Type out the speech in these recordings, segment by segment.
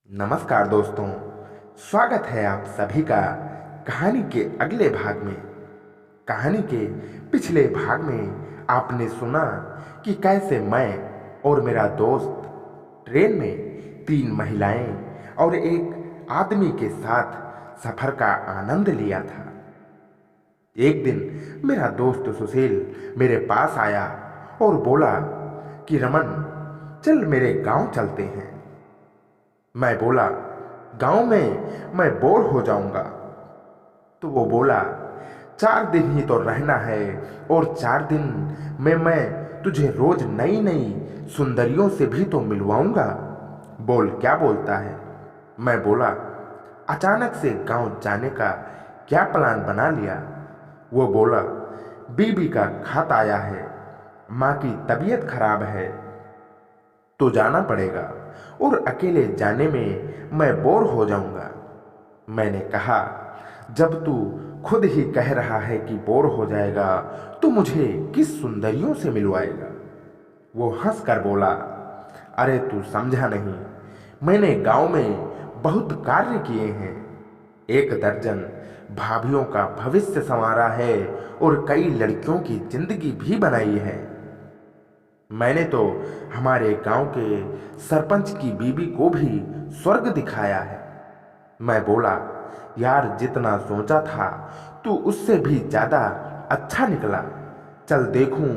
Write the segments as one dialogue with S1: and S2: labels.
S1: नमस्कार दोस्तों। स्वागत है आप सभी का कहानी के अगले भाग में। कहानी के पिछले भाग में आपने सुना कि कैसे मैं और मेरा दोस्त ट्रेन में 3 महिलाएं और एक आदमी के साथ सफर का आनंद लिया था। एक दिन मेरा दोस्त सुशील मेरे पास आया और बोला कि रमन, चल मेरे गांव चलते हैं। मैं बोला, गांव में मैं बोर हो जाऊंगा। तो वो बोला, 4 दिन ही तो रहना है और 4 दिन में मैं तुझे रोज नई नई सुंदरियों से भी तो मिलवाऊंगा। बोल क्या बोलता है। मैं बोला, अचानक से गांव जाने का क्या प्लान बना लिया। वो बोला, बीबी का खत आया है, माँ की तबीयत खराब है तो जाना पड़ेगा और अकेले जाने में मैं बोर हो जाऊंगा। मैंने कहा, जब तू खुद ही कह रहा है कि बोर हो जाएगा तो मुझे किस सुंदरियों से मिलवाएगा। वो हंस कर बोला, अरे तू समझा नहीं, मैंने गांव में बहुत कार्य किए हैं। 1 दर्जन भाभियों का भविष्य संवारा है और कई लड़कियों की जिंदगी भी बनाई है। मैंने तो हमारे गांव के सरपंच की बीबी को भी स्वर्ग दिखाया है। मैं बोला, यार जितना सोचा था तू उससे भी ज्यादा अच्छा निकला। चल देखूं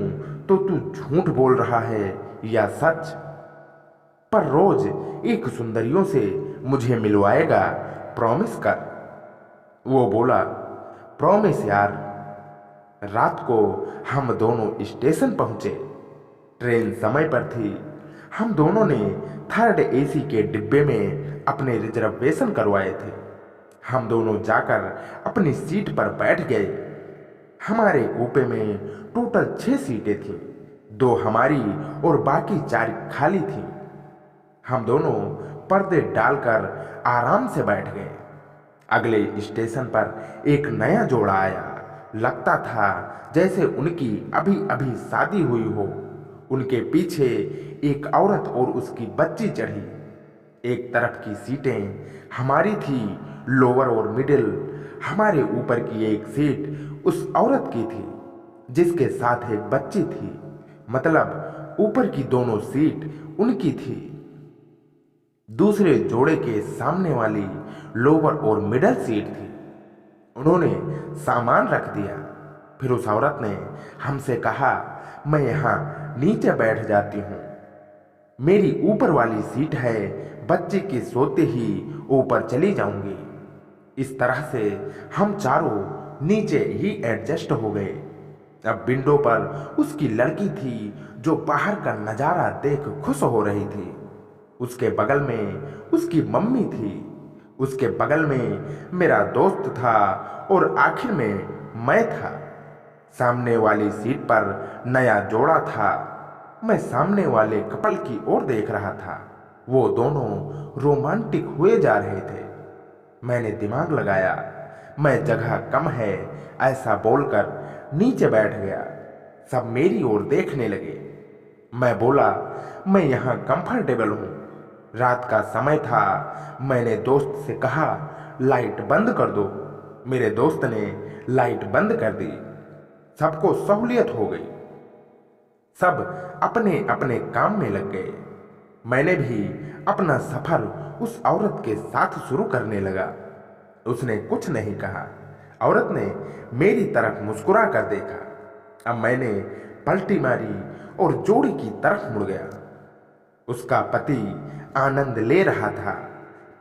S1: तो तू झूठ बोल रहा है या सच। पर रोज एक सुंदरियों से मुझे मिलवाएगा, प्रॉमिस कर। वो बोला, प्रॉमिस यार। रात को हम दोनों स्टेशन पहुंचे। ट्रेन समय पर थी। हम दोनों ने 3rd AC के डिब्बे में अपने रिजर्वेशन करवाए थे। हम दोनों जाकर अपनी सीट पर बैठ गए। हमारे कूपे में टोटल 6 सीटें थीं। 2 हमारी और बाकी 4 खाली थीं। हम दोनों पर्दे डालकर आराम से बैठ गए। अगले स्टेशन पर एक नया जोड़ा आया। लगता था जैसे उनकी अभी अभी शादी हुई हो। उनके पीछे एक औरत और उसकी बच्ची चढ़ी। एक तरफ की सीटें हमारी थी, लोअर और मिडिल। हमारे ऊपर की एक सीट उस औरत की थी जिसके साथ एक बच्ची थी। मतलब ऊपर की दोनों सीट उनकी थी। दूसरे जोड़े के सामने वाली लोअर और मिडल सीट थी। उन्होंने सामान रख दिया। फिर उस औरत ने हमसे कहा, मैं यहाँ नीचे बैठ जाती हूँ, मेरी ऊपर वाली सीट है, बच्चे के सोते ही ऊपर चली जाऊंगी। इस तरह से हम चारों नीचे ही एडजस्ट हो गए। अब विंडो पर उसकी लड़की थी जो बाहर का नजारा देख खुश हो रही थी। उसके बगल में उसकी मम्मी थी। उसके बगल में मेरा दोस्त था और आखिर में मैं था। सामने वाली सीट पर नया जोड़ा था। मैं सामने वाले कपल की ओर देख रहा था। वो दोनों रोमांटिक हुए जा रहे थे। मैंने दिमाग लगाया, मैं जगह कम है ऐसा बोलकर नीचे बैठ गया। सब मेरी ओर देखने लगे। मैं बोला, मैं यहाँ कंफर्टेबल हूँ। रात का समय था। मैंने दोस्त से कहा, लाइट बंद कर दो। मेरे दोस्त ने लाइट बंद कर दी। सबको सहूलियत हो गई। सब अपने अपने काम में लग गए। मैंने भी अपना सफर उस औरत के साथ शुरू करने लगा। उसने कुछ नहीं कहा। औरत ने मेरी तरफ मुस्कुरा कर देखा। अब मैंने पलटी मारी और जोड़ी की तरफ मुड़ गया। उसका पति आनंद ले रहा था।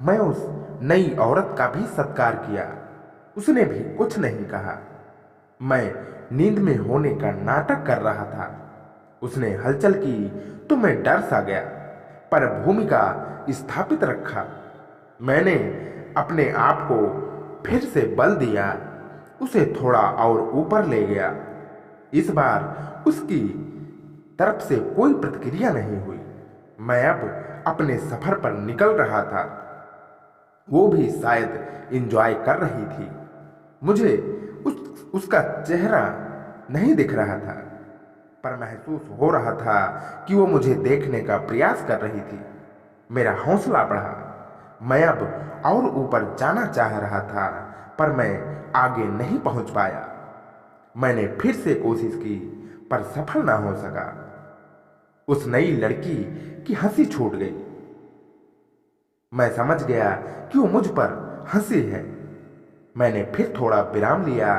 S1: मैं उस नई औरत का भी सत्कार किया। उसने भी कुछ नहीं कहा। मैं नींद में होने का नाटक कर रहा था। उसने हलचल की तो मैं डर सा गया, पर भूमिका स्थापित रखा। मैंने अपने आप को फिर से बल दिया, उसे थोड़ा और ऊपर ले गया। इस बार उसकी तरफ से कोई प्रतिक्रिया नहीं हुई। मैं अब अपने सफर पर निकल रहा था। वो भी शायद एंजॉय कर रही थी। मुझे उसका चेहरा नहीं दिख रहा था, पर महसूस हो रहा था कि वो मुझे देखने का प्रयास कर रही थी। मेरा हौसला बढ़ा। मैं अब और ऊपर जाना चाह रहा था, पर मैं आगे नहीं पहुंच पाया। मैंने फिर से कोशिश की, पर सफल ना हो सका। उस नई लड़की की हंसी छूट गई। मैं समझ गया कि वो मुझ पर हंसी है। मैंने फिर थोड़ा विराम लिया।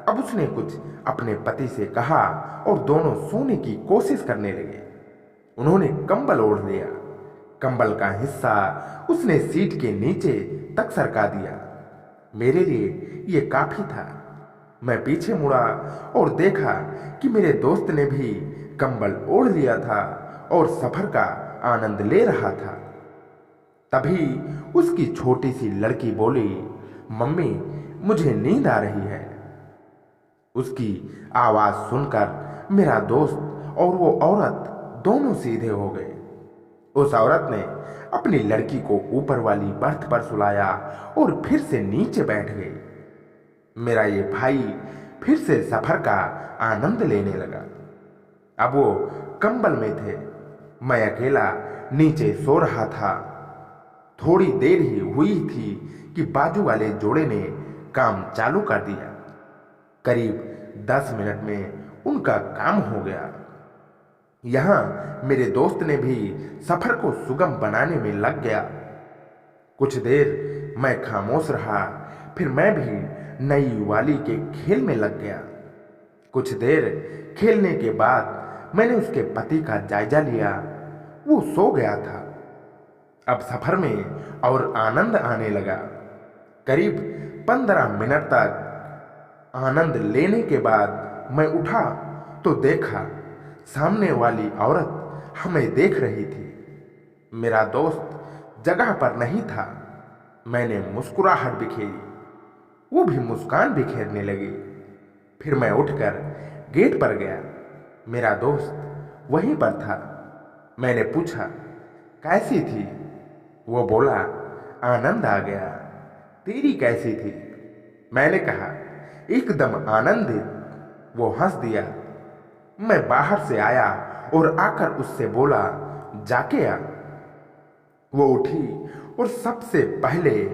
S1: अब उसने कुछ अपने पति से कहा और दोनों सोने की कोशिश करने लगे। उन्होंने कंबल ओढ़ लिया। कंबल का हिस्सा उसने सीट के नीचे तक सरका दिया। मेरे लिए यह काफी था। मैं पीछे मुड़ा और देखा कि मेरे दोस्त ने भी कंबल ओढ़ लिया था और सफर का आनंद ले रहा था। तभी उसकी छोटी सी लड़की बोली, मम्मी, मुझे नींद आ रही है। उसकी आवाज सुनकर मेरा दोस्त और वो औरत दोनों सीधे हो गए। उस औरत ने अपनी लड़की को ऊपर वाली बर्थ पर सुलाया और फिर से नीचे बैठ गई। मेरा ये भाई फिर से सफर का आनंद लेने लगा। अब वो कंबल में थे। मैं अकेला नीचे सो रहा था। थोड़ी देर ही हुई थी कि बाजू वाले जोड़े ने काम चालू कर दिया। करीब 10 मिनट में उनका काम हो गया। यहां मेरे दोस्त ने भी सफर को सुगम बनाने में लग गया। कुछ देर मैं खामोश रहा, फिर मैं भी नई वाली के खेल में लग गया। कुछ देर खेलने के बाद मैंने उसके पति का जायजा लिया। वो सो गया था। अब सफर में और आनंद आने लगा। करीब 15 मिनट तक आनंद लेने के बाद मैं उठा तो देखा सामने वाली औरत हमें देख रही थी। मेरा दोस्त जगह पर नहीं था। मैंने मुस्कुराहट बिखेरी। वो भी मुस्कान बिखेरने लगी। फिर मैं उठकर गेट पर गया। मेरा दोस्त वहीं पर था। मैंने पूछा, कैसी थी? वो बोला, आनंद आ गया। तेरी कैसी थी? मैंने कहा, एकदम आनंदित। वो हंस दिया। मैं बाहर से आया और आकर उससे बोला, जाके आ। वो उठी और सबसे पहले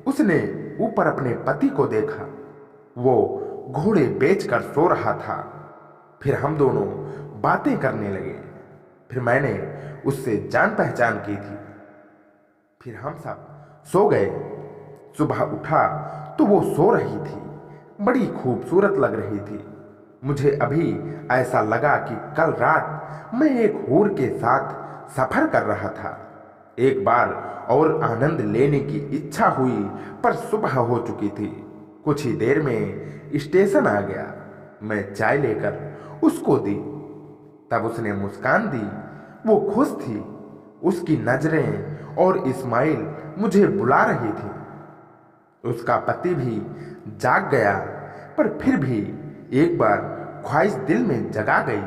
S1: उसने ऊपर अपने पति को देखा। वो घोड़े बेचकर सो रहा था। फिर हम दोनों बातें करने लगे। फिर मैंने उससे जान पहचान की थी। फिर हम सब सो गए। सुबह उठा तो वो सो रही थी। बड़ी खूबसूरत लग रही थी। मुझे अभी ऐसा लगा कि कल रात मैं एक हूर के साथ सफर कर रहा था। एक बार और आनंद लेने की इच्छा हुई, पर सुबह हो चुकी थी। कुछ ही देर में स्टेशन आ गया। मैं चाय लेकर उसको दी। तब उसने मुस्कान दी। वो खुश थी। उसकी नजरें और इस्माइल मुझे बुला रही थी। उसका पति भी जाग गया, पर फिर भी एक बार ख्वाहिश दिल में जगा गई।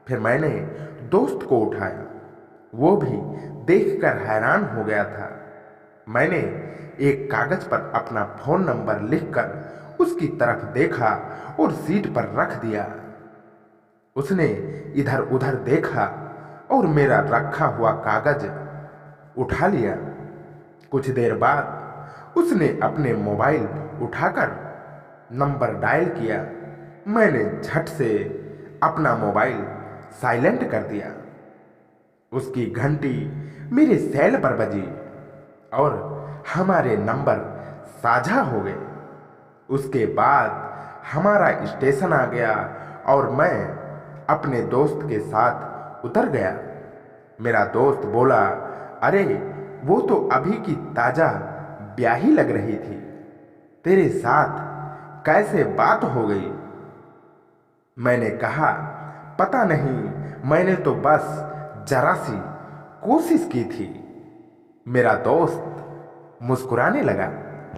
S1: फिर मैंने दोस्त को उठाया। वो भी देखकर हैरान हो गया था। मैंने एक कागज पर अपना फोन नंबर लिखकर उसकी तरफ देखा और सीट पर रख दिया। उसने इधर उधर देखा और मेरा रखा हुआ कागज उठा लिया। कुछ देर बाद उसने अपने मोबाइल उठाकर नंबर डायल किया। मैंने झट से अपना मोबाइल साइलेंट कर दिया। उसकी घंटी मेरे सेल पर बजी और हमारे नंबर साझा हो गए। उसके बाद हमारा स्टेशन आ गया और मैं अपने दोस्त के साथ उतर गया। मेरा दोस्त बोला, अरे वो तो अभी की ताजा ब्याही लग रही थी। तेरे साथ कैसे बात हो गई? मैंने कहा, पता नहीं, मैंने तो बस जरा सी कोशिश की थी। मेरा दोस्त मुस्कुराने लगा।